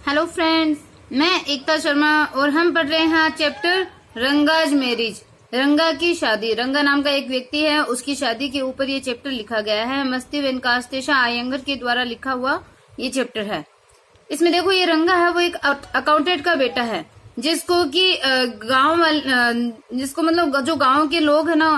Hello friends, मैं एकता शर्मा और हम पढ़ रहे हैं चैप्टर रंगाज मैरिज। रंगा की शादी। रंगा नाम का एक व्यक्ति है, उसकी शादी के ऊपर ये चैप्टर लिखा गया है। मस्ती वेंकटेशा अयंगर के द्वारा लिखा हुआ ये चैप्टर है। इसमें देखो, ये रंगा है वो एक अकाउंटेंट का बेटा है, जिसको कि गांव वाले जिसको मतलब जो गांव के लोग है ना,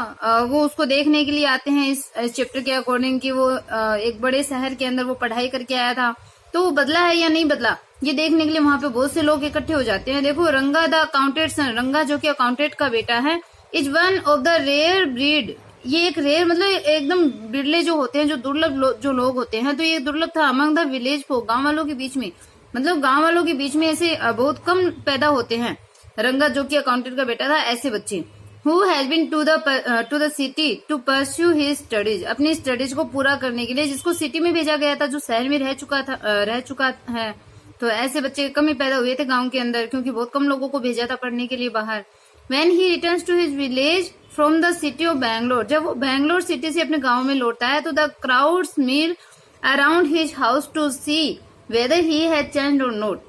वो उसको देखने के लिए आते हैं इस चैप्टर के अकॉर्डिंग कि वो एक बड़े शहर के अंदर वो पढ़ाई करके आया था, तो वो बदला है या नहीं बदला, ये देखने के लिए वहां पे बहुत से लोग इकट्ठे हो जाते हैं। देखो, रंगा द अकाउंटेंट सन, रंगा जो कि अकाउंटेंट का बेटा है, is one of the rare breed. ये एक रेयर मतलब एकदम बिरले जो होते हैं, जो दुर्लभ जो लोग होते हैं, तो ये दुर्लभ था अमंग द विलेज फोक, गांव वालों के बीच में। मतलब गांव वालों के बीच में ऐसे बहुत कम पैदा होते हैं। रंगा जो कि अकाउंटेंट का बेटा था, ऐसे बच्चे who has been to the city to pursue his studies, अपनी स्टडीज को पूरा करने के लिए, जिसको सिटी में भेजा गया था, जो शहर में रह चुका है। तो ऐसे बच्चे कम ही पैदा हुए थे गांव के अंदर, क्योंकि बहुत कम लोगों को भेजा था पढ़ने के लिए बाहर। When he returns to his village from the city of Bangalore, जब वो बैंगलोर सिटी से अपने गांव में लौटता है, तो the crowds meet around his house to see whether he had changed or not.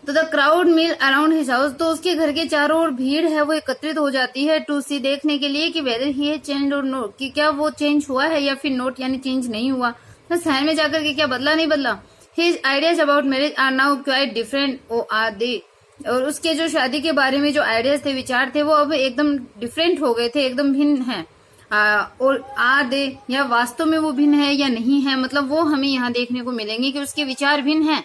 तो the crowd mill around his house, तो उसके घर के चारों ओर भीड़ है वो एकत्रित हो जाती है टू सी, देखने के लिए कि वेदर ही हैज चेंज्ड और नोट, कि क्या वो चेंज हुआ है या फिर नोट यानी चेंज नहीं हुआ, तो शहर में जाकर के क्या बदला नहीं बदला। His ideas about marriage are now quite different or are they, और उसके जो शादी के बारे में जो आइडियाज थे, विचार थे, वो अब एकदम डिफरेंट हो गए थे, एकदम भिन्न है। और आर दे, या वास्तव में वो भिन्न है या नहीं है, मतलब वो हमें यहाँ देखने को मिलेंगे कि उसके विचार भिन्न है,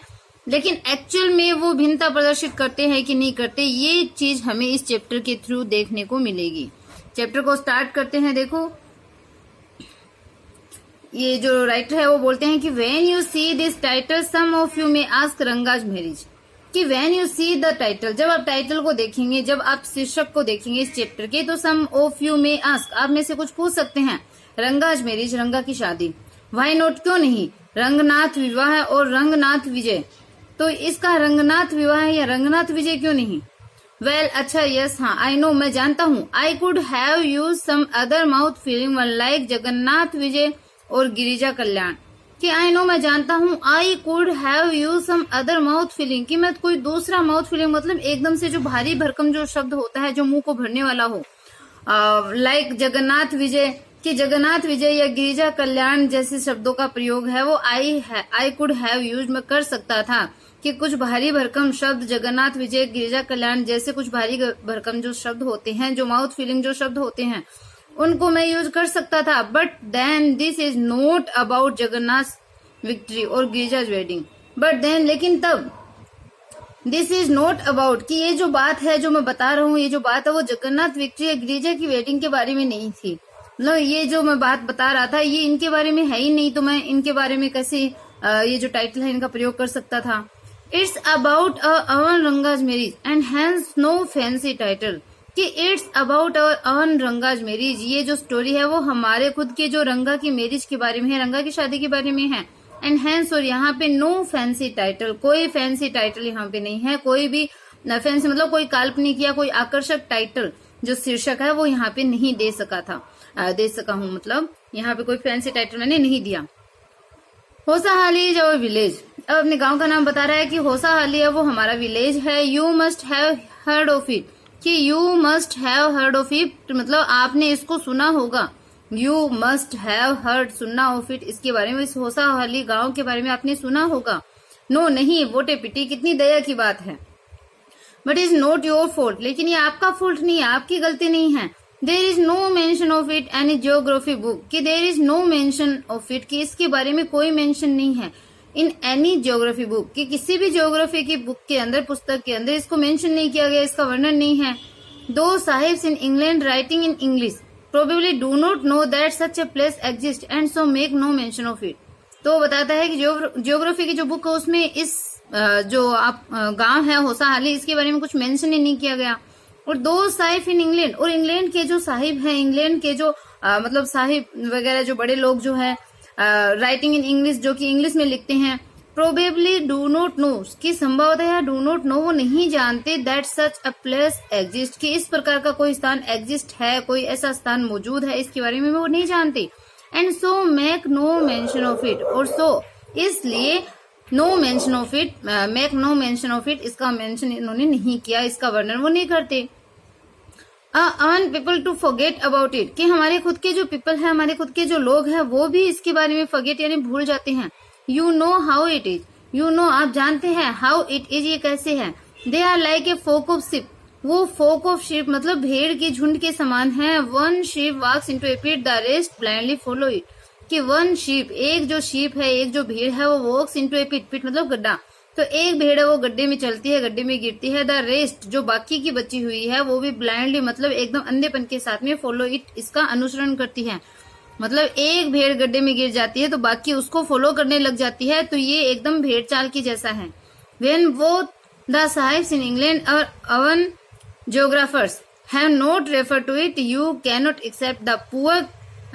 लेकिन एक्चुअल में वो भिन्नता प्रदर्शित करते हैं कि नहीं करते, ये चीज हमें इस चैप्टर के थ्रू देखने को मिलेगी। चैप्टर को स्टार्ट करते हैं। देखो, ये जो राइटर है वो बोलते हैं कि when you see this title some of you may ask Ranga's marriage, कि when you see the title, जब आप टाइटल को देखेंगे, जब आप शीर्षक को देखेंगे इस चैप्टर के, तो सम ऑफ यू मे आस्क, आप में से कुछ पूछ सकते हैं, रंगाज मैरिज, रंगा की शादी, व्हाई नॉट, क्यों नहीं, रंगनाथ विवाह और रंगनाथ विजय, तो इसका रंगनाथ विवाह या रंगनाथ विजय क्यों नहीं। वेल, अच्छा, यस, हाँ, आई नो, मैं जानता हूँ, I could have use some other mouth filling one like Jagannath Vijay और गिरिजा कल्याण, कि आई नो, मैं जानता हूँ, I could have use some other mouth filling, कि मैं कोई दूसरा माउथ फीलिंग मतलब एकदम से जो भारी भरकम जो शब्द होता है, जो मुंह को भरने वाला हो, लाइक जगन्नाथ विजय, कि जगन्नाथ विजय या गिरिजा कल्याण जैसे शब्दों का प्रयोग है वो आई कुड हैव यूज में कर सकता था, कि कुछ भारी भरकम शब्द जगन्नाथ विजय गिरिजा कल्याण जैसे कुछ भारी भरकम जो शब्द होते हैं, जो माउथ फीलिंग जो शब्द होते हैं, उनको मैं यूज कर सकता था। But then this is not about Jagannath victory और गिरिजाज वेडिंग, बट देन, लेकिन तब, दिस इज नॉट अबाउट, कि ये जो बात है जो मैं बता रहा हूँ, ये जो बात है वो जगन्नाथ विक्ट्री या गिरिजा की वेडिंग के बारे में नहीं थी। मतलब ये जो मैं बात बता रहा था ये इनके बारे में है ही नहीं, तो मैं इनके बारे में कैसे ये जो टाइटल है इनका प्रयोग कर सकता था। It's about our Ranga's marriage and hence no fancy title, कि it's about our Ranga's marriage, ये जो स्टोरी है वो हमारे खुद के जो रंगा की मैरिज के बारे में है, रंगा की शादी के बारे में है। एंड हैंस, और यहाँ पे नो फैंसी टाइटल, कोई फैंसी टाइटल यहाँ पे नहीं है, कोई भी फैंसी मतलब कोई काल्पनिक या कोई आकर्षक टाइटल जो शीर्षक है वो यहाँ पे नहीं दे सका हूँ, मतलब यहाँ पे कोई फैंसी टाइटल मैंने नहीं दिया। होसाहाली इज अवर विलेज, अब अपने गांव का नाम बता रहा है कि होसाहाली है वो हमारा विलेज है। You must have heard of it, कि you must have heard of it मतलब आपने इसको सुना होगा। यू मस्ट हैव हर्ड, सुनना, ऑफ इट, इसके बारे में, इस होसाहाली गांव के बारे में आपने सुना होगा। नो, नहीं, वोट ए पिटी, कितनी दया की बात है। But is not your fault, लेकिन ये आपका फॉल्ट नहीं है, आपकी गलती नहीं है। There is no mention of it any geography book, कि there is no mention of it, कि इसके बारे में कोई मेंशन नहीं है इन एनी जियोग्राफी बुक, कि किसी भी जियोग्राफी की बुक के अंदर, पुस्तक के अंदर इसको मेंशन नहीं किया गया, इसका वर्णन नहीं है। दो sahibs in England writing in English probably do not know that such a place exist and so make no mention of it, तो बताता है कि जियोग्राफी की जो बुक है उसमें इस जो आप गांव है होसाहाली, इसके बारे में कुछ मेंशन ही नहीं किया गया। और दो साहिब इन इंग्लैंड, और इंग्लैंड के जो साहिब हैं, इंग्लैंड के जो मतलब साहिब वगैरह जो बड़े लोग जो है, राइटिंग इन इंग्लिश, जो कि इंग्लिश में लिखते हैं, प्रोबेबली डू नॉट नो, की संभवतः डू नॉट नो, वो नहीं जानते, that such a place exist, कि इस प्रकार का कोई स्थान एग्जिस्ट है, कोई ऐसा स्थान मौजूद है, इसके बारे में वो नहीं जानते। And so make no mention of it, और सो इसलिए no mention of it, make no mention of it, इसका मेंशन इन्होंने नहीं किया, इसका वर्णन वो नहीं करते। अवन people to forget about it, कि हमारे खुद के जो पीपल है, हमारे खुद के जो लोग हैं, वो भी इसके बारे में फॉरगेट यानी भूल जाते हैं। You know how it is, you know आप जानते हैं, हाउ इट इज ये कैसे है। They are like a flock of sheep, वो फोक ऑफ शिप मतलब भेड़ के झुंड के समान है। One sheep walks into a pit, the rest blindly follow it, कि वन शीप एक जो शीप है, एक जो भेड़ है, वो वॉक्स इनटू ए पिट, पिट मतलब गड्ढा, तो एक भेड़ है वो गड्ढे में चलती है, गड्ढे में गिरती है। द रेस्ट जो बाकी की बची हुई है वो भी ब्लाइंडली मतलब एकदम अंधेपन के साथ में फॉलो इट, इसका अनुसरण करती है। मतलब एक भेड़ गड्ढे में गिर जाती है तो बाकी उसको फॉलो करने लग जाती है, तो ये एकदम भेड़ चाल की जैसा है। When both the sahibs in England और own geographers have not refer to it, you cannot expect the poor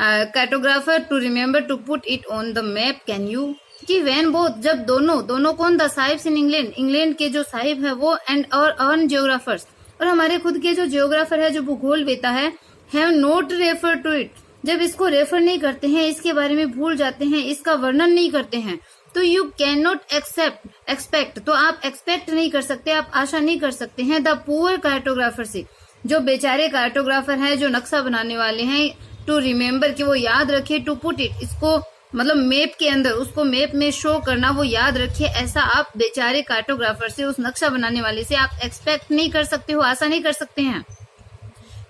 cartographer to remember to put it on the map, can you. कि वैन बोथ जब दोनों कौन, the sahibs in England, England के जो साहिब है वो, and और अवन जियोग्राफर्स और हमारे खुद के जो जियोग्राफर है, जो भूगोल वेता है, have not refer to it, जब इसको रेफर नहीं करते हैं, इसके बारे में भूल जाते हैं, इसका वर्णन नहीं करते हैं, तो यू कैन नॉट एक्सपेक्ट, तो आप एक्सपेक्ट नहीं कर सकते, आप आशा नहीं कर सकते हैं द पुअर कार्टोग्राफर से, जो बेचारे कार्टोग्राफर है, जो नक्शा बनाने वाले हैं, टू रिमेम्बर कि वो याद रखे, टू पुट इट इसको मतलब मैप के अंदर, उसको मैप में शो करना, वो याद रखे, ऐसा आप बेचारे कार्टोग्राफर से, उस नक्शा बनाने वाले से आप एक्सपेक्ट नहीं कर सकते हो, आशा नहीं कर सकते हैं।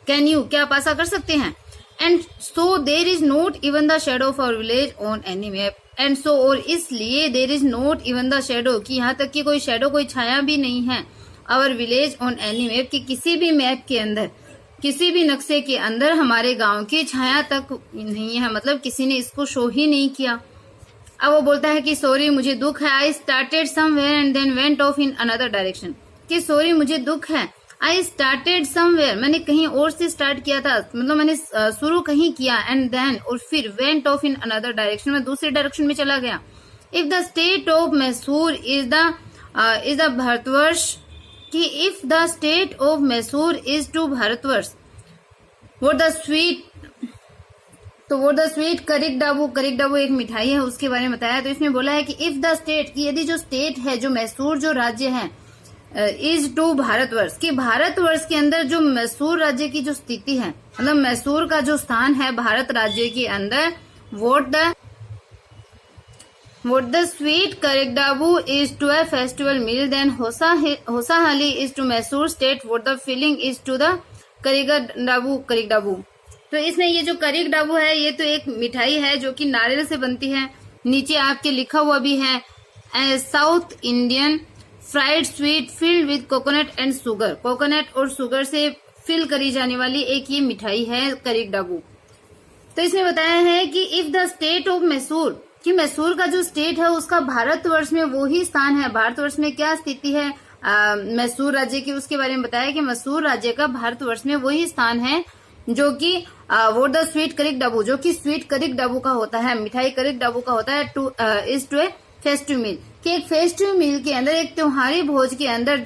कैन यू, क्या आप आशा कर सकते हैं। And so there is not even the shadow of our village on any map, and so और इसलिए there is not even the shadow, कि यहाँ तक कि कोई शेडो, कोई छाया भी नहीं है, our village on any map, कि किसी भी मैप के अंदर, किसी भी नक्शे के अंदर हमारे गांव की छाया तक नहीं है, मतलब किसी ने इसको शो ही नहीं किया। अब वो बोलता है कि सॉरी मुझे दुख है, I started somewhere and then went off in another direction, कि सॉरी मुझे दुख है, आई स्टार्टेड समवेयर मैंने कहीं और से स्टार्ट किया था, मतलब मैंने शुरू कहीं किया, एंड देन और फिर went off in another direction, मैं दूसरे डायरेक्शन में चला गया। If the state of Mysore is the Bharatavarsha, कि if the state of Mysore is to Bharatavarsha, वो द स्वीट करिक डाबू एक मिठाई है, उसके बारे में बताया। तो इसमें बोला है कि इफ द स्टेट, कि यदि जो स्टेट है, जो मैसूर जो राज्य है, इज टू भारतवर्ष, कि भारतवर्ष के अंदर जो मैसूर राज्य की जो स्थिति है, मतलब मैसूर का जो स्थान है भारत राज्य के अंदर, what the sweet karigadubu is to a festival meal, then Hosahalli is to Mysore state, what the feeling is to the karigadubu. तो इसमें ये जो करिकडाबू है, ये तो एक मिठाई है जो कि नारियल से बनती है, नीचे आपके लिखा हुआ भी है south Indian fried sweet filled with coconut and sugar, coconut और शुगर से फिल करी जाने वाली एक ये मिठाई है करिकडाबू। तो इसमें बताया है कि if the state of Mysore, कि मैसूर का जो स्टेट है उसका भारतवर्ष में वो ही स्थान है, भारतवर्ष में क्या स्थिति है मैसूर राज्य की, उसके बारे में बताया कि मैसूर राज्य का भारतवर्ष में वही स्थान है जो कि वोट द स्वीट करिकडाबू, जो कि स्वीट करिकडाबू का होता है, मिठाई करिकडाबू का होता है, इज टू ए फेस्टिव मील, कि एक फेस्टिव मील के अंदर, एक त्योहारी भोज के अंदर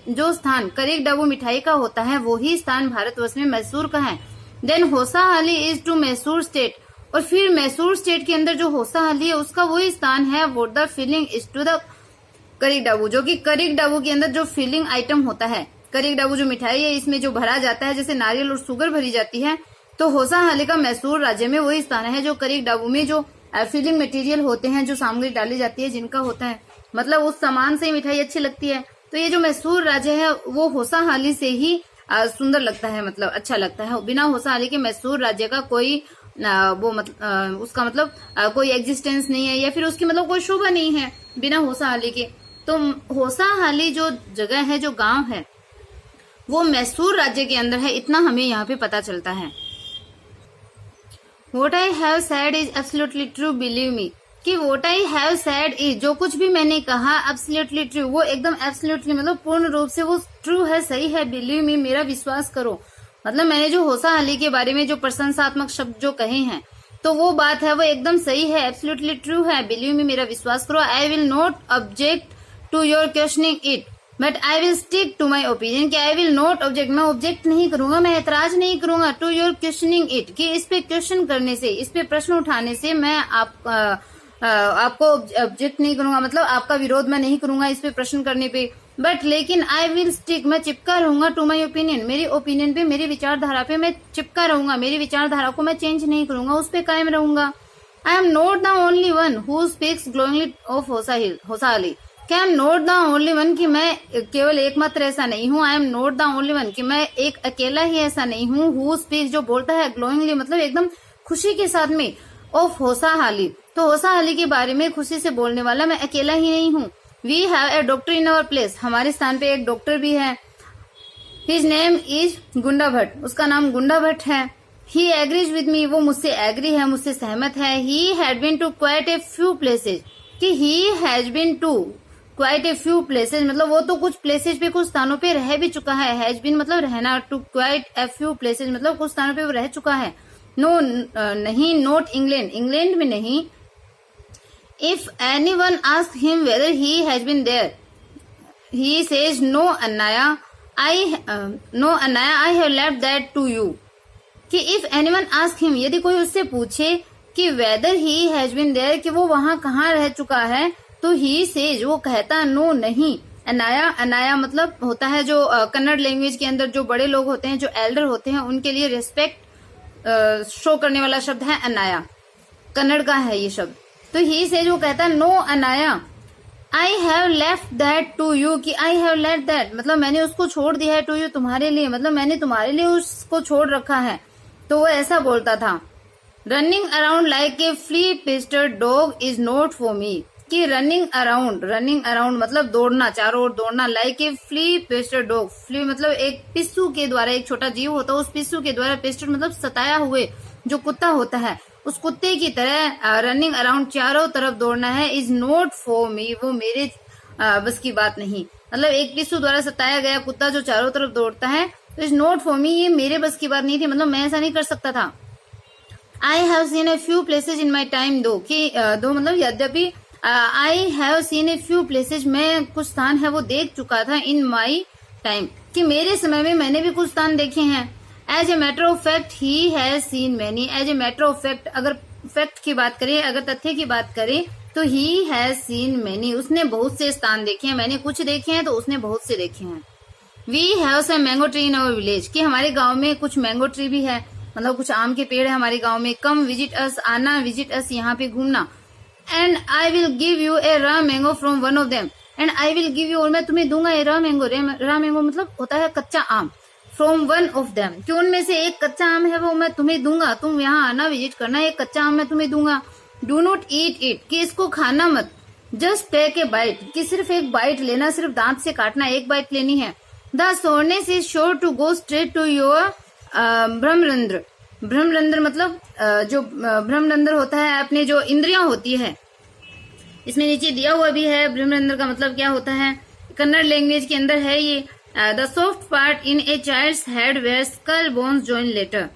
जो स्थान करिकडाबू मिठाई का होता है, वही स्थान भारतवर्ष में मैसूर का है। Then Hosahalli is to Mysore state, और फिर मैसूर स्टेट के अंदर जो होसाहाली है उसका वही स्थान है, what the feeling is to the karigadubu, जो कि करिकडाबू के अंदर जो फिलिंग आइटम होता है, करिकडाबू जो मिठाई है इसमें जो भरा जाता है, जैसे नारियल और शुगर भरी जाती है, तो होसाहाली का मैसूर राज्य में वही स्थान है जो करिकडाबू में जो फिलिंग मटेरियल होते हैं, जो सामग्री डाली जाती है जिनका होता है, मतलब उस सामान से मिठाई अच्छी लगती है। तो ये जो मैसूर राज्य है वो होसाहाली से ही सुंदर लगता है, मतलब अच्छा लगता है। बिना होसाहाली के मैसूर राज्य का कोई वो मतलब उसका मतलब कोई एग्जिस्टेंस नहीं है, या फिर उसकी मतलब कोई शोभा नहीं है बिना होसाहाली के। तो होसाहाली जो जगह है, जो गांव है, वो मैसूर राज्य के अंदर है, इतना हमें यहाँ पे पता चलता है। What I have said is absolutely true, believe me, कि what I have said is, जो कुछ भी मैंने कहा, absolutely true, वो एकदम absolutely मतलब पूर्ण रूप से वो ट्रू है, सही है, believe me, मेरा विश्वास करो। मतलब मैंने जो होसाहाली के बारे में जो प्रशंसात्मक शब्द जो कहे हैं, तो वो बात है वो एकदम सही है, एब्सोल्युटली ट्रू है, बिलीव मी, मेरा विश्वास करो। I will not object to your questioning it, but I will stick to my opinion, कि आई विल नॉट ऑब्जेक्ट, मैं ऑब्जेक्ट नहीं करूंगा, मैं एतराज नहीं करूंगा, टू योर क्वेश्चनिंग इट, कि इस पे क्वेश्चन करने से, इस पे प्रश्न उठाने से मैं आपको ऑब्जेक्ट नहीं करूंगा, मतलब आपका विरोध मैं नहीं करूंगा इस पे प्रश्न करने पे, बट लेकिन आई विल स्टिक, मैं चिपका रहूंगा टू माई ओपिनियन, मेरी ओपिनियन पे, मेरी विचारधारा पे मैं चिपका रहूंगा, मेरी विचारधारा को मैं चेंज नहीं करूंगा, उस पे कायम रहूंगा। I am not the only one who speaks glowingly of Hosahalli, क्या I am not the only one कि मैं केवल एकमात्र ऐसा नहीं हूँ, I am not the only one कि मैं एक अकेला ही ऐसा नहीं हूँ, हु स्पीक्स जो बोलता है ग्लोइंगली मतलब एकदम खुशी के साथ में, ऑफ होसा अली, तो होसा अली के बारे में खुशी से बोलने वाला मैं अकेला ही नहीं हूँ। We have a doctor in our place, हमारे स्थान पे एक डॉक्टर भी है। हिज नेम इज गुंडा भट्ट, उसका नाम गुंडा भट्ट है। ही एग्रीज विद मी, वो मुझसे एग्री है, मुझसे सहमत है। He had been to quite a few places, कि he has been to quite a few places मतलब वो तो कुछ प्लेसेज पे, कुछ स्थानों पे रह भी चुका है। हैज बीन मतलब रहना, to quite a few places मतलब कुछ स्थानों पे वो रह चुका है। नो नहीं, नोट इंग्लैंड, इंग्लैंड में नहीं। If anyone asks him whether he has been there, he says no Anaya, I have left that to you. कि if anyone asks him, यदि कोई उससे पूछे कि whether he has been there, कि वो वहां कहाँ रह चुका है, तो he says वो कहता no नहीं। अनाया मतलब होता है जो कन्नड़ लैंग्वेज के अंदर जो बड़े लोग होते हैं, जो एल्डर होते हैं, उनके लिए रिस्पेक्ट शो करने वाला शब्द है अनाया, कन्नड़ का है ये शब्द। तो ही से जो कहता है नो अनाया, I have left that to you, कि आई हैव लेफ्ट दैट मतलब मैंने उसको छोड़ दिया है, टू यू तुम्हारे लिए, मतलब मैंने तुम्हारे लिए उसको छोड़ रखा है। तो वो ऐसा बोलता था। Running around like a flea infested dog is not for me, कि रनिंग अराउंड मतलब दौड़ना, चारों ओर दौड़ना, like a flea infested dog, flea मतलब एक पिस्सू के द्वारा, एक छोटा जीव होता है, उस पिस्सू के द्वारा, पेस्टेड मतलब सताया हुए जो कुत्ता होता है, उस कुत्ते की तरह रनिंग अराउंड चारों तरफ दौड़ना है, इज नॉट फॉर मी, वो मेरे बस की बात नहीं, मतलब एक पिस्सू द्वारा सताया गया कुत्ता जो चारों तरफ दौड़ता है, तो इज नॉट फॉर मी, ये मेरे बस की बात नहीं थी, मतलब मैं ऐसा नहीं कर सकता था। I have seen A few places in my time, दो मतलब यद्यपि I have seen A few places, मैं कुछ स्थान है वो देख चुका था, इन माई टाइम कि मेरे समय में मैंने भी कुछ स्थान देखे हैं। As a matter of fact he has seen many, as a matter of fact अगर फैक्ट की बात करें, अगर तथ्य की बात करें, तो ही हैज सीन मैनी, उसने बहुत से स्थान देखे हैं, मैंने कुछ देखे हैं तो उसने बहुत से देखे हैं। We have some mango tree in our village, कि हमारे गांव में कुछ मैंगो ट्री भी है, मतलब कुछ आम के पेड़ है हमारे गांव में। कम विजिट अस, आना, विजिट अस यहाँ पे घूमना। And I will give U A raw mango from one of them, and I will give you, और मैं तुम्हें दूंगा ए रॉ मैंगो, रॉ मैंगो मतलब होता है कच्चा आम, फ्रॉम वन ऑफ देम कि उनमें से एक कच्चा आम है वो मैं तुम्हें दूंगा, तुम यहाँ आना, विजिट करना, एक कच्चा आम मैं तुम्हें दूंगा। डू नॉट ईट इट, कि इसको खाना मत। जस्ट टेक ए बाइट, कि सिर्फ एक बाइट लेना, सिर्फ दांत से काटना, एक बाइट लेनी है। The soreness is sure to go straight to your brahmarandhra, ब्रह्मरंध्र मतलब जो ब्रह्मरंध्र होता है, अपने जो इंद्रियां होती है, इसमें नीचे दिया हुआ भी है ब्रह्मरंध्र का मतलब क्या होता है, कन्नड़ लैंग्वेज के अंदर है ये। The soft part in a child's head where skull bones join later,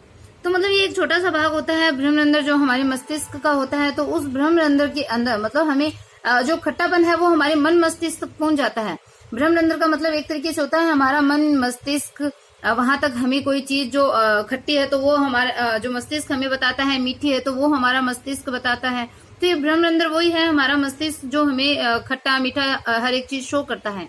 तो मतलब ये एक छोटा सा भाग होता है ब्रह्मरंध्र जो हमारे मस्तिष्क का होता है, तो उस ब्रह्मरंध्र के अंदर मतलब हमें जो खट्टापन है वो हमारे मन मस्तिष्क तक पहुंच जाता है। ब्रह्मरंध्र का मतलब एक तरीके से होता है हमारा मन मस्तिष्क, वहां तक हमें कोई चीज जो खट्टी है तो वो हमारा जो मस्तिष्क हमें बताता है, मीठी है तो वो हमारा मस्तिष्क बताता है। तो ये ब्रह्मरंध्र वही है हमारा मस्तिष्क जो हमें खट्टा मीठा हर एक चीज शो करता है।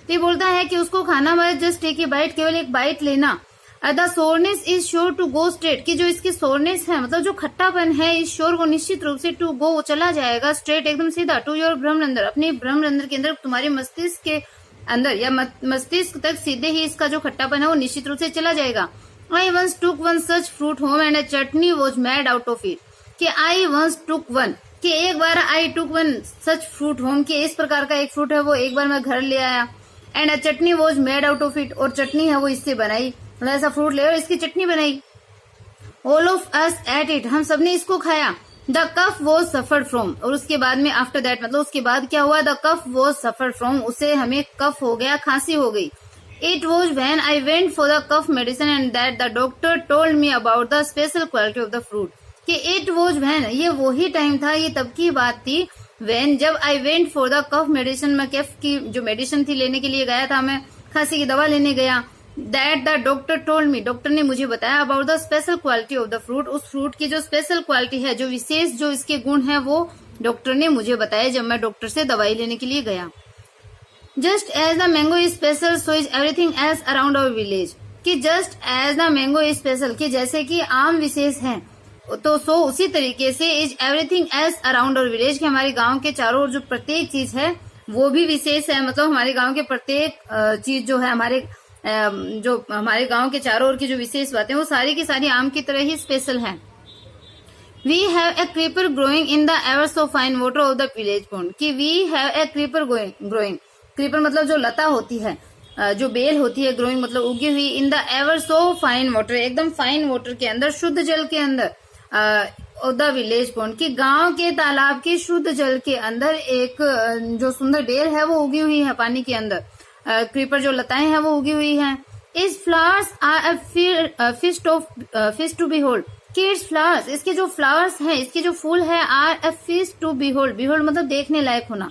तो ये बोलता है कि उसको खाना मत, जस्ट टेक ए बाइट, केवल एक बाइट लेना। The soreness is sure to go straight, कि जो इसकी सोरनेस है मतलब जो खट्टापन है, इस श्योर को निश्चित रूप से, टू गो चला जाएगा, स्ट्रेट एकदम सीधा, टू योर ब्रह्मरंध्र अपने ब्रह्मरंध्र के अंदर, तुम्हारे मस्तिष्क के अंदर या मस्तिष्क तक सीधे ही इसका जो खट्टापन है वो निश्चित रूप से चला जाएगा। I once took one such fruit home and a chutney was made out of it, कि आई वंस टुक वन, कि एक बार I took one such fruit home, कि इस प्रकार का एक फ्रूट है वो एक बार मैं घर ले आया। And a chutney was made out of it, और चटनी है वो इससे बनाई, मतलब ऐसा फ्रूट ले और इसकी चटनी बनाई। All of us ate it, हम सबने इसको खाया। The cough was suffered from, और उसके बाद में आफ्टर दैट मतलब उसके बाद क्या हुआ, the cough was suffered from, उसे हमें कफ हो गया, खांसी हो गई। It was when I went for the cough medicine and that the doctor told me about the special quality of the fruit, कि इट वॉज व्हेन, ये वही टाइम था, ये तब की बात थी, व्हेन जब I went for the cough medicine, मैं कफ की जो मेडिसिन थी लेने के लिए गया था, मैं खांसी की दवा लेने गया। That the doctor told me, doctor ने मुझे बताया about the special quality of the fruit, उस फ्रूट की जो स्पेशल क्वालिटी है, जो विशेष जो इसके गुण है वो डॉक्टर ने मुझे बताया जब मैं डॉक्टर से दवाई लेने के लिए गया। Just as the mango is special so is everything as around our village, कि just as the mango is special, कि जैसे कि आम विशेष है तो सो उसी तरीके से is everything as around our village, कि हमारे गांव के चारों ओर जो प्रत्येक चीज है वो भी विशेष है। मतलब हमारे गांव के प्रत्येक चीज जो है हमारे गांव के चारों ओर की जो विशेष बातें वो सारी की सारी आम की तरह ही स्पेशल है। We have a creeper growing in the ever so fine water of the village pond, कि we have a creeper growing, creeper मतलब जो लता होती है, जो बेल होती है, ग्रोइंग मतलब उगी हुई, इन the ever so fine water, एकदम फाइन वाटर के अंदर, शुद्ध जल के अंदर, ऑफ द विलेज पॉन्ड, कि गांव के तालाब के शुद्ध जल के अंदर एक जो सुंदर बेल है वो उगी हुई है पानी के अंदर, क्रीपर जो लताएं हैं वो उगी हुई हैं। Its flowers are a feast to behold, कि इट्स फ्लावर्स, इसके जो फ्लावर्स हैं, इसके जो फूल है, are a feast to behold, behold मतलब देखने लायक होना,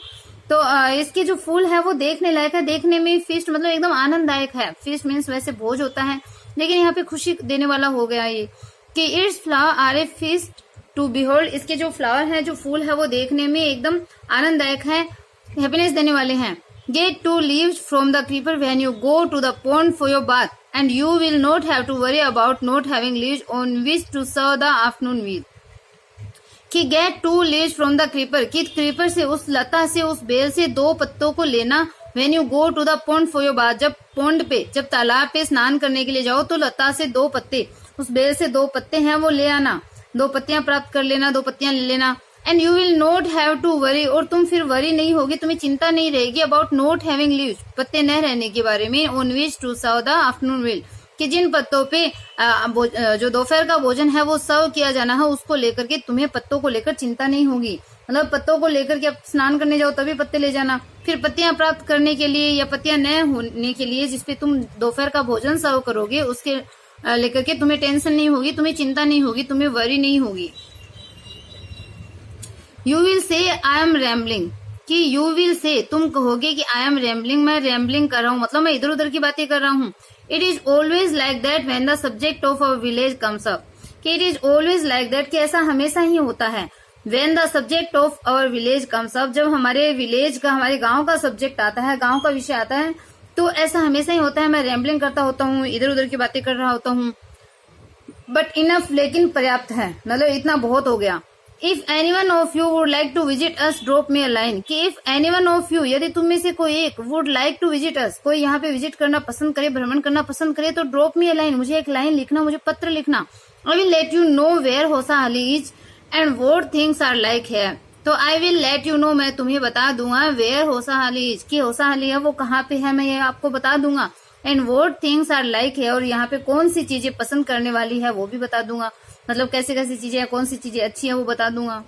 तो इसके जो फूल है वो देखने लायक है, देखने में फिस्ट मतलब एकदम आनंददायक है। फिस्ट मीन्स वैसे भोज होता है, लेकिन यहाँ पे खुशी देने वाला हो गया ये, कि its flower are a feast to behold, इसके जो फ्लावर है, जो फूल है वो देखने में एकदम आनंददायक है, हैप्पीनेस देने वाले हैं। Get two leaves from the creeper when you go to the pond for your bath and you will not have to worry about not having leaves on which to serve the afternoon meal, कि get two leaves from the creeper, कि creeper से, उस लता से, उस bell से 2 पत्तों को लेना, when you go to the pond for your bath, जब पॉन्ड पे, जब तालाब पे स्नान करने के लिए जाओ तो लता से 2 पत्ते, उस बेल से 2 पत्ते हैं वो ले आना, 2 पत्तियां प्राप्त कर लेना, 2 पत्तियां ले लेना। And you will not have to worry, और तुम फिर वरी नहीं होगी, तुम्हें चिंता नहीं रहेगी अबाउट नॉट हैविंग लीव्स, पत्ते न रहने के बारे में, on which to serve the afternoon meal, कि जिन पत्तों पे जो दोपहर का भोजन है वो सर्व किया जाना है, उसको लेकर के तुम्हें पत्तों को लेकर चिंता नहीं होगी। मतलब पत्तों को लेकर के आप स्नान करने जाओ तभी पत्ते ले जाना, फिर पत्तियां प्राप्त करने के लिए या पत्तियां न होने के लिए जिसपे तुम दोपहर का भोजन सर्व करोगे, उसके लेकर के तुम्हें टेंशन नहीं होगी, तुम्हें चिंता नहीं होगी, तुम्हें वरी नहीं होगी। You will say I am rambling, कि यू विल से, तुम कहोगे कि आई एम रैम्बलिंग, मैं रैम्बलिंग कर रहा हूँ, मतलब मैं इधर उधर की बातें कर रहा हूँ। It is always like that when the subject of our village comes up, कि it is always like that, कि ऐसा हमेशा ही होता है। When the subject of our village comes up, जब हमारे विलेज का, हमारे गांव का सब्जेक्ट आता है, गांव का विषय आता है, तो ऐसा हमेशा ही होता है, मैं रैम्बलिंग करता होता हूँ, इधर उधर की बातें कर रहा होता हूँ। बट इनफ, लेकिन पर्याप्त है, मतलब इतना बहुत हो गया। If anyone of you would like to visit us drop me a line, कि इफ एनीवन ऑफ यू, यदि तुम में से कोई एक, would like to visit us, कोई यहाँ पे विजिट करना पसंद करे, भ्रमण करना पसंद करे, तो ड्रॉप मी अ लाइन, मुझे एक लाइन लिखना, मुझे पत्र लिखना। I will let you know where Hosahalli is and what things are like here, तो I will let you know, मैं तुम्हें बता दूंगा, वेयर होसाहाली इज, कि होसाहाली है वो कहाँ पे है, मैं ये आपको बता दूंगा। And what things are like है, और यहाँ पे कौन सी चीजें पसंद करने वाली है वो भी बता दूंगा, मतलब कैसी कैसी चीजें, कौन सी चीजें अच्छी है वो बता दूंगा।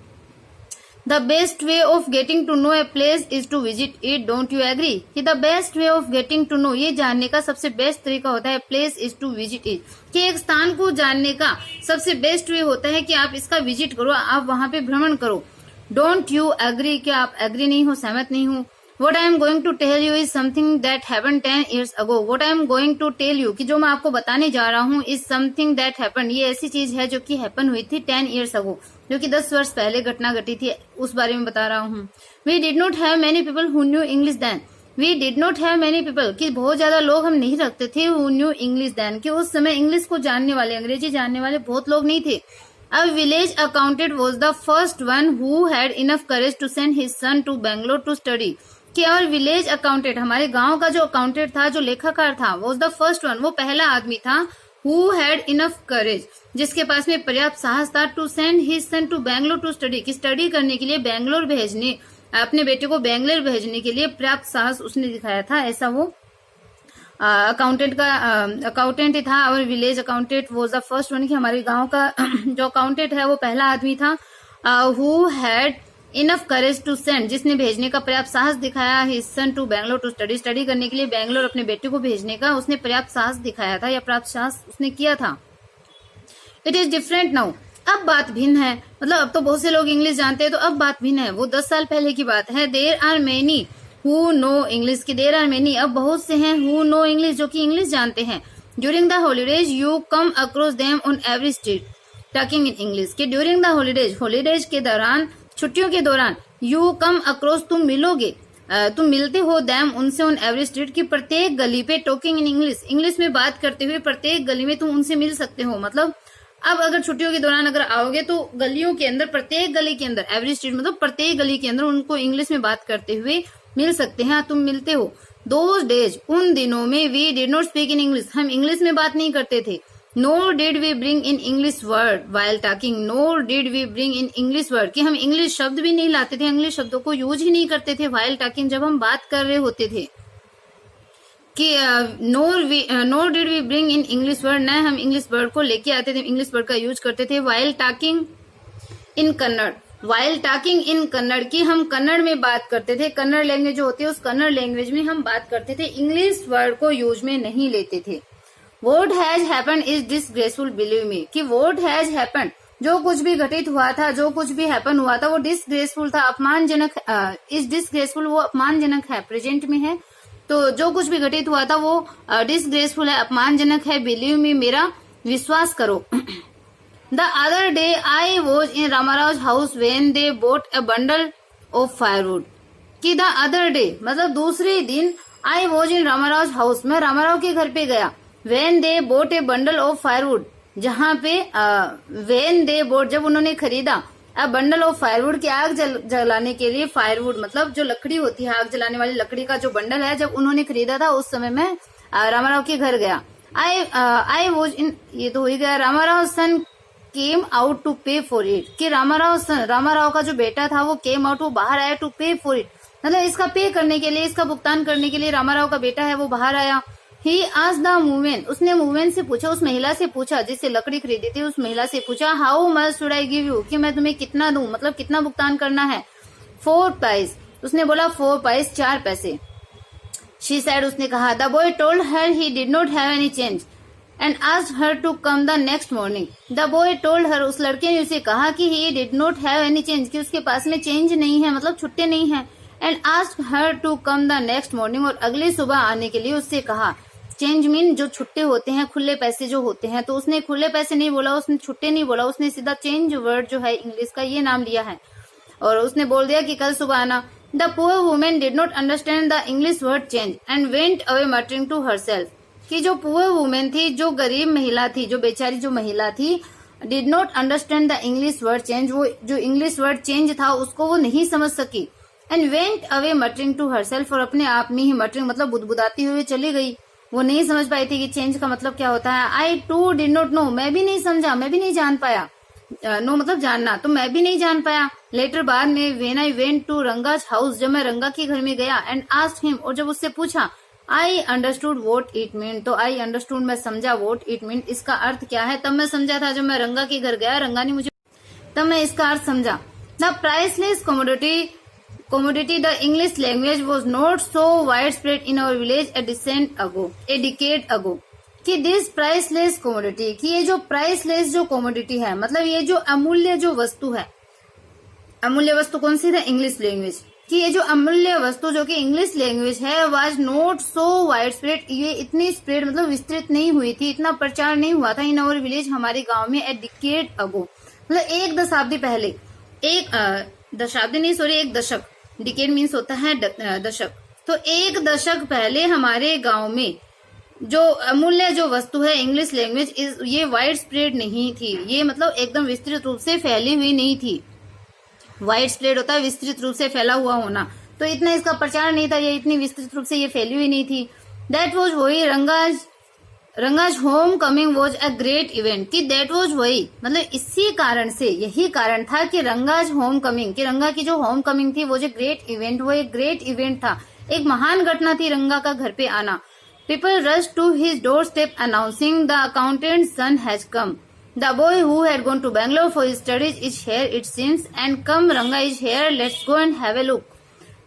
The best way of getting to know a place is to visit it, don't you agree, कि the best way of getting to know, ये जानने का सबसे बेस्ट तरीका होता है, place is to visit it, कि एक स्थान को जानने का सबसे बेस्ट वे होता है कि आप इसका विजिट करो, आप वहां पे भ्रमण करो। डोंट यू एग्री, कि आप एग्री नहीं हो, सहमत नहीं हो। What I am going to tell you is something that happened 10 years ago. What I am going to tell you, कि जो मैं आपको बताने जा रहा हूँ, is something that happened, ये ऐसी चीज है जो कि happen हुई थी 10 years ago, जो कि 10 वर्ष पहले घटना घटी थी, उस बारे में बता रहा हूँ। We did not have many people who knew English then. We did not have many people, कि बहुत ज्यादा लोग हम नहीं रखते थे, who knew English then, कि उस समय इंग्लिश को जानने वाले, अंग्रेजी जानने वाले बहुत लोग नहीं थे। A village accountant was the first one who had enough courage to send his son to Bangalore to study, कि और विलेज अकाउंटेंट, हमारे गांव का जो अकाउंटेंट था, जो लेखाकार था, वो द फर्स्ट वन, वो पहला आदमी था, हु हैड इनफ करेज, जिसके पास में पर्याप्त साहस था, to send his son to Bangalore to study, कि स्टडी करने के लिए बैंगलोर भेजने, अपने बेटे को बैंगलोर भेजने के लिए पर्याप्त साहस उसने दिखाया था। ऐसा वो अकाउंटेंट का अकाउंटेंट ही था, और village accountant was the first one, कि हमारे गाँव का जो अकाउंटेंट है वो पहला आदमी था, who had enough courage to send, जिसने भेजने का पर्याप्त साहस दिखाया, his son to Bangalore to study, study करने के लिए बैंगलोर अपने बेटे को भेजने का उसने पर्याप्त साहस दिखाया था, या पर्याप्त साहस उसने किया था। इट इज डिफरेंट नाउ, अब बात भिन्न है, मतलब अब तो बहुत से लोग इंग्लिश जानते हैं, तो अब बात भिन्न है, वो 10 साल पहले की बात है। There are many who know English, की देयर आर मेनी, अब बहुत से हैं, हु नो इंग्लिश, जो कि इंग्लिश जानते हैं। During the holidays you come across them on every street talking in English, कि ड्यूरिंग द हॉलीडेज, हॉलीडेज के दौरान, छुट्टियों के दौरान यू कम अक्रॉस, तुम मिलोगे, तुम मिलते हो दैम, उनसे, ऑन एवरी स्ट्रीट, की प्रत्येक गली पे, टॉकिंग इन इंग्लिश, इंग्लिश में बात करते हुए प्रत्येक गली में तुम उनसे मिल सकते हो। मतलब अब अगर छुट्टियों के दौरान अगर आओगे तो गलियों के अंदर, प्रत्येक गली के अंदर, एवरी स्ट्रीट मतलब प्रत्येक गली के अंदर उनको इंग्लिश में बात करते हुए मिल सकते हैं, तुम मिलते हो। दोज डेज, उन दिनों में, we did not speak in English, हम इंग्लिश में बात नहीं करते थे। Nor did we bring in English word while talking, nor did we bring in English word, कि हम इंग्लिश शब्द भी नहीं लाते थे, इंग्लिश शब्दों को यूज ही नहीं करते थे वाइल टॉकिंग, जब हम बात कर रहे होते थे। कि nor did we bring in English word, न हम इंग्लिश वर्ड को लेके आते थे, इंग्लिश वर्ड का यूज करते थे। While talking in Kannada, while talking in Kannada, की हम कन्नड़ में बात करते थे, कन्नड़ लैंग्वेज जो होती है उस कन्नड़ लैंग्वेज में हम बात करते थे, इंग्लिश वर्ड को यूज में नहीं लेते थे। What has happened is disgraceful, believe me, कि what has happened, जो कुछ भी घटित हुआ था, जो कुछ भी हैपन हुआ था वो डिसग्रेसफुल था, अपमानजनक, इस डिसग्रेसफुल वो अपमानजनक है, प्रेजेंट में है, तो जो कुछ भी घटित हुआ था वो डिसग्रेसफुल है, अपमानजनक है, बिलीव मी, मेरा विश्वास करो। The other day I was in Ramarao house when they bought a bundle of firewood, कि द अदर डे मतलब दूसरे दिन, I was in Ramarao house, मैं रामाराव के घर पे गया, when they bought a bundle of firewood, जहां पे वेन दे बोट, जब उन्होंने खरीदा, अ बंडल ऑफ फायरवुड की आग जलाने के लिए, फायरवुड मतलब जो लकड़ी होती है, आग जलाने वाली लकड़ी का जो बंडल है, जब उन्होंने खरीदा था उस समय मैं रामाराव के घर गया। आई वॉज इन, ये तो हो ही गया। रामाराव सन केम आउट टू पे फॉर इट, कि रामाराव सन, रामाराव का जो बेटा था वो केम आउट, वो बाहर आया, टू पे फॉर इट मतलब इसका पे करने के लिए, इसका भुगतान करने के लिए रामाराव का बेटा है वो बाहर आया। ही आस्क्ड द वुमेन, उसने वुमेन से पूछा, उस महिला से पूछा जिससे लकड़ी खरीदी थी, उस महिला से पूछा, how much should I give you, कि मैं तुम्हें कितना दूं, मतलब कितना भुगतान करना है। 4 पैस, उसने बोला 4 पैस, 4 पैसे। शी सैड, उसने कहा, the boy told her he did not have any change and asked her to come the next morning. The boy told her, उस लड़के ने उसे कहा कि he did not have any change, कि उसके पास में चेंज नहीं है, मतलब छुट्टे नहीं है। And asked her to come the next morning, और अगली सुबह आने के लिए उससे कहा। चेंज मीन जो छुट्टे होते हैं, खुले पैसे जो होते हैं, तो उसने खुले पैसे नहीं बोला, उसने छुट्टे नहीं बोला, उसने सीधा चेंज वर्ड जो है इंग्लिश का ये नाम लिया है, और उसने बोल दिया कि कल सुबह आना। The poor woman did not understand the English word change and went away muttering to herself, कि जो पुअर वुमेन थी, जो गरीब महिला थी, जो बेचारी जो महिला थी, did not understand the English word change, वो जो इंग्लिश वर्ड चेंज था उसको वो नहीं समझ सकी। And went away muttering to herself, और अपने आप में ही मटरिंग मतलब बुदबुदाती हुए चली गई, वो नहीं समझ पाई थी कि चेंज का मतलब क्या होता है। आई टू डिड नॉट नो, मैं भी नहीं समझा, मैं भी नहीं जान पाया, नो मतलब जानना, तो मैं भी नहीं जान पाया। लेटर बाद में, when I went to Ranga's house, जब मैं रंगा के घर में गया, एंड आस्क्ड हिम, और जब उससे पूछा, I understood what it mean, तो आई अंडरस्टूड मैं समझा, वॉट इट मीन इसका अर्थ क्या है, तब मैं समझा था जब मैं रंगा के घर गया, रंगा ने मुझे, तब मैं इसका अर्थ समझा। The priceless commodity the English language was not so widespread in our village a decade ago, कि this priceless commodity, कि ये जो priceless जो commodity है, मतलब ये जो अमूल्य जो वस्तु है, अमूल्य वस्तु कौन सी है, इंग्लिश लैंग्वेज, कि ये जो अमूल्य वस्तु जो कि इंग्लिश लैंग्वेज है, was not so widespread, ये इतनी स्प्रेड मतलब विस्तृत नहीं हुई थी, इतना प्रचार नहीं हुआ था, इन आवर विलेज हमारे गांव में, a decade ago मतलब एक दशाब्दी पहले, एक दशाब्दी नहीं सॉरी एक दशक, डिकेड मीन्स होता है दशक, तो एक दशक पहले हमारे गांव में जो अमूल्य जो वस्तु है इंग्लिश लैंग्वेज, ये वाइड स्प्रेड नहीं थी, ये मतलब एकदम विस्तृत रूप से फैली हुई नहीं थी। वाइड स्प्रेड होता है विस्तृत रूप से फैला हुआ होना, तो इतना इसका प्रचार नहीं था, ये इतनी विस्तृत रूप से ये फैली हुई नहीं थी। दैट वॉज वही Ranga's home coming was a great event, कि दैट वॉज वही मतलब इसी कारण से, यही कारण था कि रंगाज होम कमिंग, कि रंगा की जो होम कमिंग थी वो जो ग्रेट इवेंट, वो एक ग्रेट इवेंट था, एक महान घटना थी रंगा का घर पे आना। People rush to his door step announcing the accountant son has come, the boy who had gone to Bangalore for his studies is here it seems and come Ranga is here, let's go and have a look.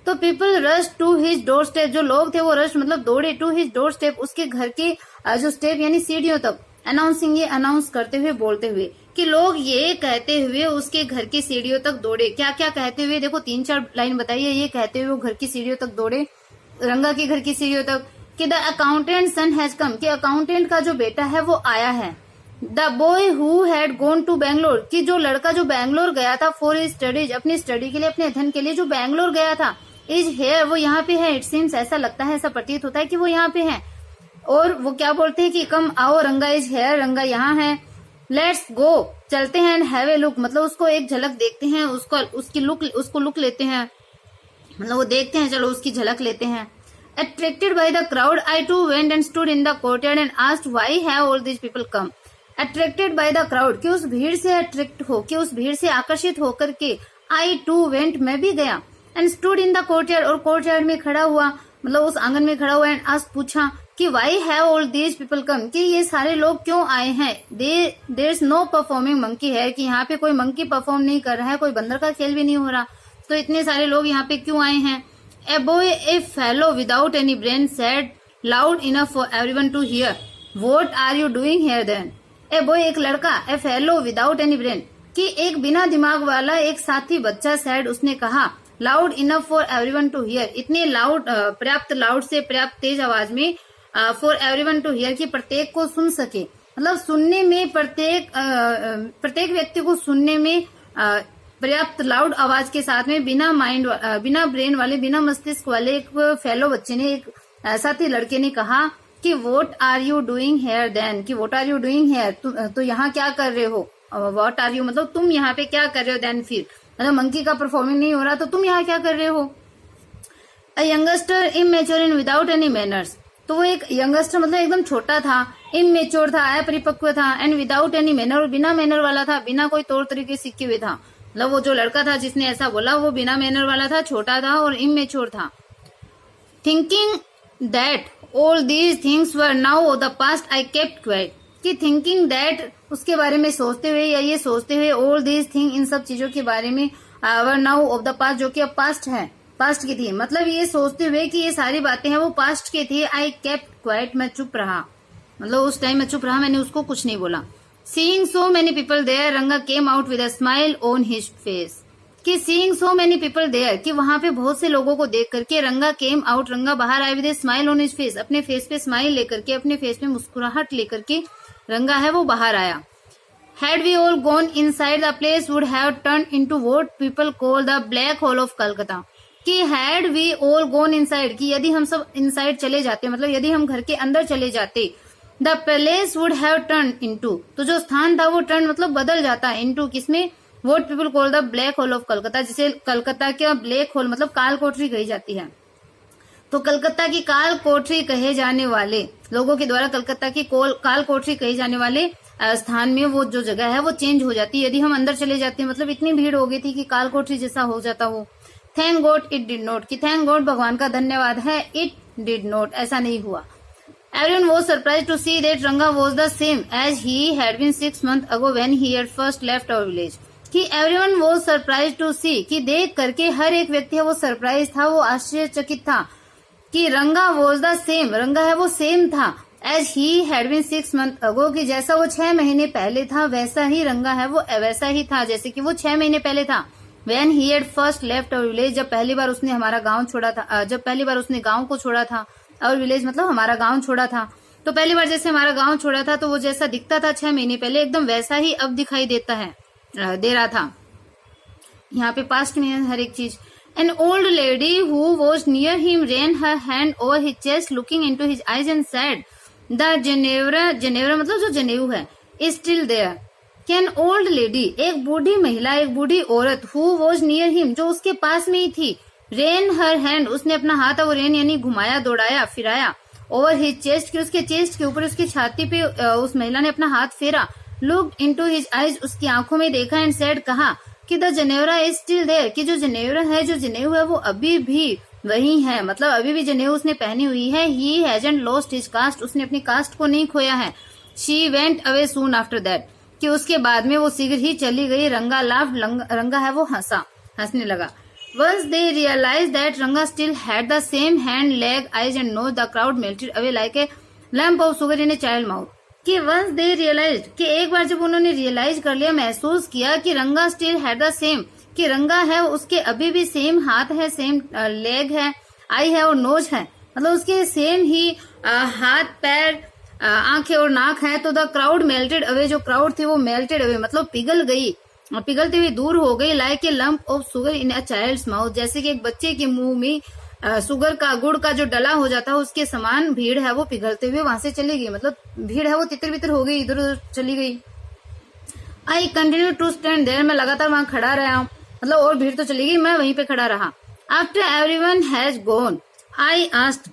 तो people rush to his door step, जो लोग थे वो rush मतलब दौड़े, to his door step उसके घर के जो स्टेप यानी सीढ़ियों तक, अनाउंसिंग ये अनाउंस करते हुए बोलते हुए, कि लोग ये कहते हुए उसके घर की सीढ़ियों तक दौड़े। क्या क्या कहते हुए, देखो 3-4 लाइन बताइए, ये कहते हुए वो घर की सीढ़ियों तक दौड़े, रंगा की घर की सीढ़ियों तक, कि the accountant son has come, कि अकाउंटेंट का जो बेटा है वो आया है। The boy who had gone to Bangalore, कि जो लड़का जो बैंगलोर गया था फॉर हिज स्टडीज, अपनी स्टडी के लिए, अपने अध्ययन के लिए जो बैंगलोर गया था, इज हेयर, वो यहाँ पे है, इट सीम्स, ऐसा लगता है, ऐसा प्रतीत होता है कि वो यहाँ पे है। और वो क्या बोलते हैं कि कम आओ, रंगा इज हेयर, रंगा यहाँ है, लेट्स गो, चलते हैं, एंड हैव ए लुक, मतलब उसको एक झलक देखते हैं, उसको लुक लेते हैं, मतलब वो देखते हैं, चलो उसकी झलक लेते हैं। Attracted by the crowd, I too went and stood in the courtyard and asked why have all these people come. Attracted by the crowd, कि उस भीड़ से अट्रैक्ट हो, कि उस भीड़ से आकर्षित होकर के I too went, मैं भी गया, and stood in the courtyard, और courtyard में खड़ा हुआ, मतलब उस आंगन में खड़ा हुआ, and asked, पूछा कि why have all these people come, कि ये सारे लोग क्यों आए हैं। There's no performing monkey है, कि यहाँ पे कोई मंकी परफॉर्म नहीं कर रहा है, कोई बंदर का खेल भी नहीं हो रहा, तो इतने सारे लोग यहाँ पे क्यों आए हैं। A boy, a fellow without any brain, said loud enough for everyone to hear, "What are you doing here then?" A boy, एक लड़का, a fellow without any brain, कि एक बिना दिमाग वाला एक साथी बच्चा, said, उसने कहा, loud enough for everyone to hear, इतने लाउड, पर्याप्त लाउड से, पर्याप्त तेज आवाज में, for everyone to hear, कि प्रत्येक को सुन सके, मतलब सुनने में, प्रत्येक व्यक्ति को सुनने में पर्याप्त लाउड आवाज के साथ में, बिना ब्रेन वाले, बिना मस्तिष्क वाले एक फेलो बच्चे ने, एक साथी लड़के ने कहा कि what are you doing here then, कि what are you doing here, तो यहाँ क्या कर रहे हो, व्हाट आर यू मतलब तुम यहाँ पे क्या कर रहे हो, देन फिर, मतलब मंकी का परफॉर्मिंग नहीं हो रहा तो तुम यहाँ क्या कर रहे हो। A youngster immature in without any manners, तो वो एक यंगस्टर मतलब एकदम छोटा था, इमेच्योर था, अपरिपक्व था, एंड विदाउट एनी मैनर, और बिना मैनर वाला था, बिना कोई तौर तरीके सीखे हुए था, मतलब वो जो लड़का था जिसने ऐसा बोला वो बिना मैनर वाला था, छोटा था और इमेच्योर था। Thinking that all these things were now of the past I kept quite, कि थिंकिंग दैट, उसके बारे में सोचते हुए, या ये सोचते हुए, ऑल दीज थिंग, इन सब चीजों के बारे में, were now of the past, जो कि अब पास्ट है, पास्ट की थी, मतलब ये सोचते हुए कि ये सारी बातें हैं वो पास्ट की थी। आई केप्ट क्वाइट, मैं चुप रहा, मतलब उस टाइम मैं चुप रहा, मैंने उसको कुछ नहीं बोला। Seeing so many people there, रंगा came out with a smile on his face, कि seeing so many people there, कि वहां पे बहुत से लोगों को देख करके, रंगा came out, रंगा बाहर आया with a smile on his face, अपने फेस पे स्माइल लेकर के, अपने फेस पे मुस्कुराहट लेकर के रंगा है वो बाहर आया। Had we all gone inside, the place would have turned into what people call the black hole of Calcutta, कि had we all gone inside, कि यदि हम सब inside चले जाते, मतलब यदि हम घर के अंदर चले जाते, the place would have turn into, तो जो स्थान था वो टर्न मतलब बदल जाता है, इनटू किसमें, what people call the black hole of Calcutta, जिसे कलकत्ता का ब्लैक होल मतलब काल कोठरी कही जाती है। तो कलकत्ता की काल कोठरी कहे जाने वाले लोगों के द्वारा कलकत्ता की काल कोठरी कहे जाने वाले स्थान में वो जो जगह है वो चेंज हो जाती है, यदि हम अंदर चले जाते हैं, मतलब इतनी भीड़ हो गई थी कि काल कोठरी जैसा हो जाता वो। Thank God it did not, कि थैंक गॉड, भगवान का धन्यवाद है, इट डिड नॉट, ऐसा नहीं हुआ। Everyone was surprised to see that Ranga was the same as he had been 6 months ago when he had first left our village, कि everyone was surprised to see, कि देख करके हर एक व्यक्ति है वो सरप्राइज था, वो आश्चर्यचकित था, कि रंगा was the same, रंगा है वो सेम था, as he had been 6 months ago, कि जैसा वो 6 महीने पहले था वैसा ही रंगा है वो वैसा ही था जैसे कि वो 6 महीने पहले था। when he had first left our village, जब पहली बार उसने हमारा गांव छोड़ा था, जब पहली बार उसने गांव को छोड़ा था, और विलेज मतलब हमारा गांव छोड़ा था, तो पहली बार जैसे हमारा गांव छोड़ा था तो वो जैसा दिखता था 6 महीने पहले, एकदम वैसा ही अब दिखाई देता है, दे रहा था। यहाँ पे पास्ट में है हर एक चीज। An old lady who was near him ran her hand over his chest looking into his eyes and said, the janivara, जेनेवरा मतलब जो जनेऊ है, is still there, can old lady, एक बूढ़ी महिला, एक बूढ़ी औरत, हु वॉज नियर हिम, जो उसके पास में ही थी, रेन हर हैंड, उसने अपना हाथ वो रेन यानी घुमाया, दौड़ाया, फिराया, ओवर हिज चेस्ट, की उसके चेस्ट के ऊपर, उसकी छाती पे उस महिला ने अपना हाथ फेरा, लुक इनटू हिज आईज, उसकी आंखों में देखा, एंड सेड, कहा कि द जनेवरा इज स्टिल देयर, कि जो जनेवरा है, जो जनेऊ है वो अभी भी वही है, मतलब अभी भी जनेऊ उसने पहनी हुई है। He hasn't lost his cast, उसने अपनी कास्ट को नहीं खोया है। She went away soon after that, कि उसके बाद में वो शीघ्र ही चली गई। रंगा लाफ, रंगा है वो हंसा, हंसने लगा। Once they realized that Ranga still had the same hand, leg, eyes and nose, the crowd melted away like a lump of sugar in a child mouth, कि once they realized, कि एक बार जब उन्होंने रियलाइज कर लिया, महसूस किया कि रंगा still had the same, कि रंगा है उसके अभी भी सेम हाथ है, सेम लेग है, आई है और नोज है, मतलब उसके सेम ही हाथ पैर आंखें और नाक है, तो द क्राउड मेल्टेड अवे, जो क्राउड थी वो मेल्टेड अवे मतलब पिघल गई, पिघलती हुई दूर हो गई, like a lump of sugar in a child's mouth, जैसे कि एक बच्चे के मुंह में शुगर का, गुड़ का जो डला हो जाता है उसके समान भीड़ है वो पिघलते हुए वहां से चली गई, मतलब भीड़ है वो तितर बितर हो गई, इधर उधर चली गई। I continue to stand there, मैं लगातार वहां खड़ा रहा, मतलब और भीड़ तो चली गई, मैं वहीं पे खड़ा रहा। After everyone has gone, I asked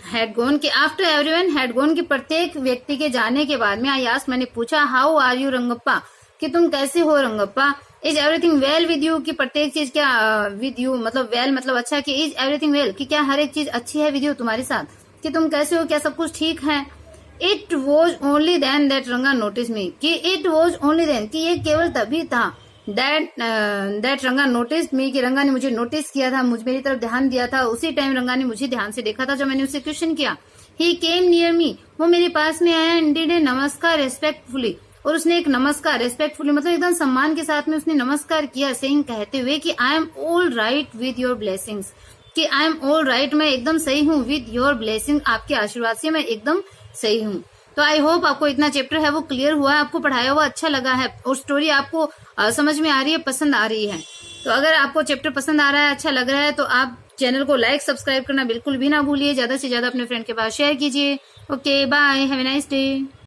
had gone, कि आफ्टर एवरीवन हैड गॉन, कि प्रत्येक व्यक्ति के जाने के बाद में, आई आस्क्ड, मैंने पूछा, हाउ आर यू रंगप्पा, कि तुम कैसे हो Rangappa, is everything well with you, कि प्रत्येक चीज क्या विद यू मतलब वेल मतलब अच्छा, कि इज एवरीथिंग वेल, कि क्या हर एक चीज अच्छी है विद यू तुम्हारे साथ, कि तुम कैसे हो, क्या सब कुछ ठीक है। It was only then that Ranga notice me, कि इट वॉज ओनली देन, कि ये केवल तभी था, दैट रंगा नोटिस मी, कि रंगा ने मुझे नोटिस किया था, मुझ मेरी तरफ ध्यान दिया था, उसी टाइम रंगा ने मुझे ध्यान से देखा था जब मैंने उसे क्वेश्चन किया। ही केम नियर मी, वो मेरे पास में आया, एंड डिड ए नमस्कार रेस्पेक्टफुली, और उसने एक नमस्कार रेस्पेक्टफुली मतलब एकदम सम्मान के साथ में उसने नमस्कार किया, सेइंग कहते हुए कि I am all right with your blessings, कि आई एम ऑल राइट, मैं एकदम सही हूँ, विद योर ब्लेसिंग, आपके आशीर्वाद से मैं एकदम सही हूँ। तो आई होप आपको इतना चैप्टर है वो क्लियर हुआ है, आपको पढ़ाया हुआ अच्छा लगा है, और स्टोरी आपको समझ में आ रही है, पसंद आ रही है। तो अगर आपको चैप्टर पसंद आ रहा है, अच्छा लग रहा है, तो आप चैनल को लाइक सब्सक्राइब करना बिल्कुल भी ना भूलिए, ज्यादा से ज्यादा अपने फ्रेंड के पास शेयर कीजिए। Okay bye, have a nice day.